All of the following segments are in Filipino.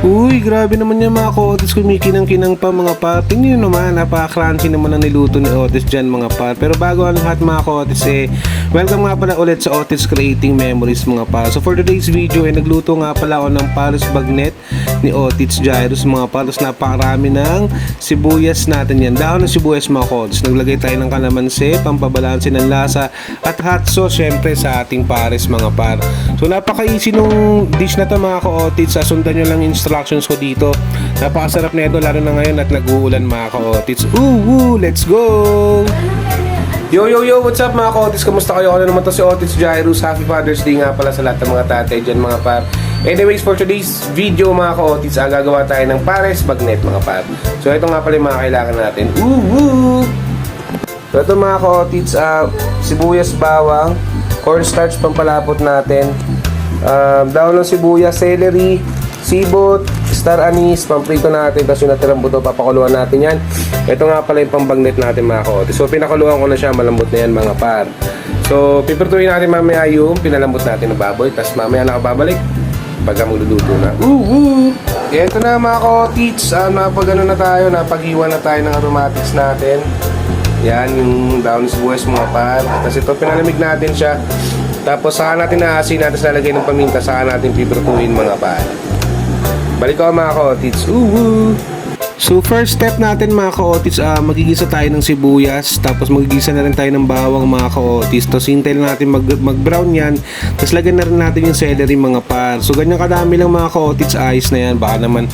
Uy, grabe naman yan mga ka-Otis, kumikinang-kinang pa mga par. Tingnan nyo naman, napaka-crunchy naman ang niluto ni Otis dyan mga par. Pero bago ang lahat mga ka-Otis welcome nga pala ulit sa Otis Creating Memories mga par. So for today's video nagluto nga pala ako ng Paris Bagnet ni Otis Jairus mga par. Tapos napakarami ng sibuyas natin yan. Dahon ng sibuyas mga ka-Otis. Naglagay tayo ng kalamansi, pampabalansin ng lasa at hot sauce syempre sa ating Paris mga par. So napaka-easy nung dish na to mga ka-Otis. Sundan nyo lang instructions ko dito. Napakasarap na ito lalo na ngayon at nag-uulan mga ka-Otis. Let's go! Yo, what's up mga ka-Otis? Kamusta kayo? Ano naman to si Otis Jairus. Happy Father's Day nga pala sa lahat ng mga tatay dyan mga par. Anyways, for today's video mga ka-Otis, gagawa tayo ng Paris Bagnet mga par. So ito nga pala yung mga kailangan natin. So ito mga ka-Otis, sibuyas bawang, cornstarch pampalapot natin, dahon ng sibuyas, celery, sibot, star anise, pamprito natin, tapos yung natirang buto, papakuluan natin yan. Ito nga pala yung pambagnet natin mga ka-Otis. So pinakuluan ko na siya, malambot na yan mga par. So pipirtuin natin mamaya yung pinalambot natin ng baboy, tapos mamaya nakababalik pagka magluluto na. Ito na mga ka-Otis, napagano na tayo, napaghiwa na tayo ng aromatics natin. Yan yung dahon ng sibuyas mga par. Tapos ito pinalamig natin siya. Tapos saka natin naasin natin sa lalagay ng paminta, saka natin pipirtuin mga par. Balik ako mga ka-Otis. So first step natin mga ka-Otis, magigisa tayo ng sibuyas. Tapos magigisa na rin tayo ng bawang mga ka-Otis. Tapos hintayin natin mag-brown yan. Tapos lagyan na rin natin yung celery mga par. So ganyan kadami lang mga ka-Otis, ayos na yan. Baka naman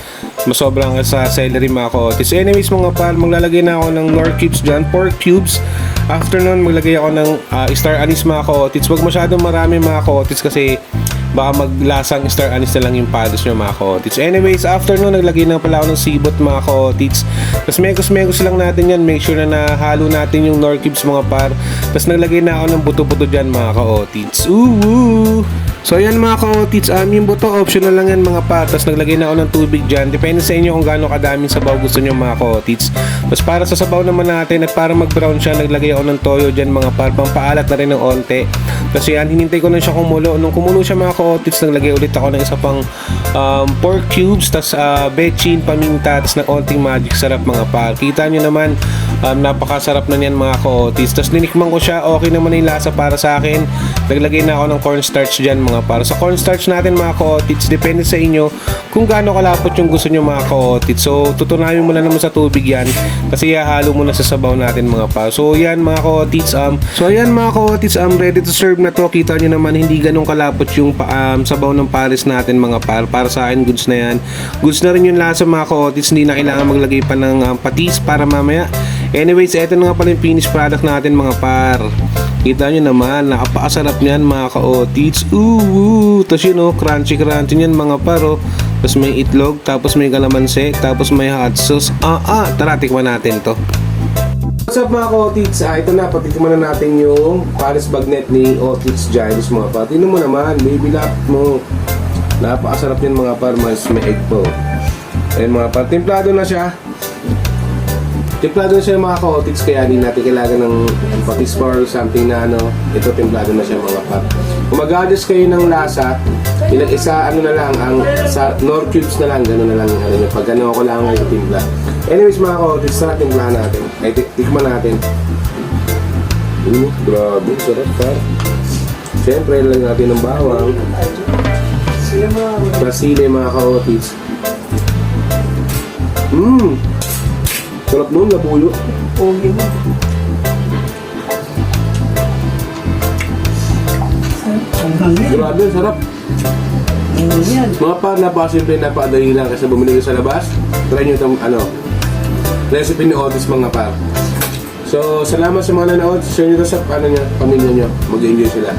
masobrang sa celery mga ka-Otis. Anyways mga par, maglalagay na ako ng nor cubes dyan, pork cubes. After nun maglagay ako ng star anise mga ka-Otis. Huwag masyadong marami mga ka-Otis kasi baka maglasang star anise na lang yung pados nyo mga ka-Otis. Anyways, after nun naglagay na pala ako ng sibot mga ka-Otis. Tapos megos lang natin yan. Make sure na nahalo natin yung nor cubes mga par. Tapos naglagay na ako ng buto-buto dyan mga ka-Otis. So ayan mga ka-Otis, yung buto optional lang yan mga par. Tapos naglagay na ako ng tubig dyan. Depende sa inyo kung gaano kadaming sabaw gusto nyo mga ka-Otis. Tapos para sa sabaw naman natin at para mag-brown siya, naglagay ako ng toyo dyan mga par. Pampaalat na rin ng onte. Tapos yan, hinintay ko na siya kumulo. Nung kumulo siya mga ka-Otis, naglagay ulit ako ng isa pang pork cubes. Tapos bechin, paminta, tapos ng onting magic sarap mga par. Kita nyo naman, napakasarap na niyan mga ka-Otis. Tapos ninikman ko siya, okay naman yung lasa para sa akin. Naglagay na ako ng cornstarch dyan mga par. Sa cornstarch natin mga ka-Otis, depende sa inyo kung gaano kalapot yung gusto nyo mga ka-Otis. So tutunayin mo na naman sa tubig yan kasi hahalo mo na sa sabaw natin mga par. So yan mga ka-Otis, ready to serve na to. Kita nyo naman hindi ganun kalapot yung sabaw ng Paris natin mga par. Para sa akin goods na yan. Goods na rin yung lasa mga ka-Otis. Hindi na kailangan maglagay pa ng patis para mamaya. Anyways, ito na nga pala yung finished product natin mga par. Kita nyo naman, napakasarap niyan mga ka-Otis. Tapos yun crunchy niyan mga par. Tapos may itlog, tapos may kalamansi, tapos may hot sauce. Tara, tikman natin to. What's up mga ka-Otis? Ito na, patikman na natin yung Paris Bagnet ni Otis Jairus mga par. Tingnan mo naman, baby lap mo. Napakasarap yan mga par, mas may egg po. Ayun mga par, templado na siya. Templado na siya mga ka-Otis, kaya hindi natin kailangan ng patis or something na ito templado na siya mga par. Kung mag-adjust kayo ng lasa, isa na lang, sa nor cubes na lang, gano'n na lang yung pag gano'n ako lang ngayon timpla. Anyways mga ka-Otis, sa timplahan natin, ay tikman natin. Grabe, sarap par. Siyempre, lang natin ng bawang. Basile mga ka-Otis. Sarap nun, napuyo. Grabe, sarap. Mga par, napasimple, napadali lang kasi bumili ko sa labas. Try nyo itong recipe ni Otis mga par. So, salamat sa mga nanood. Share nyo ito sa pamilya nyo. Mag-enjoy sila.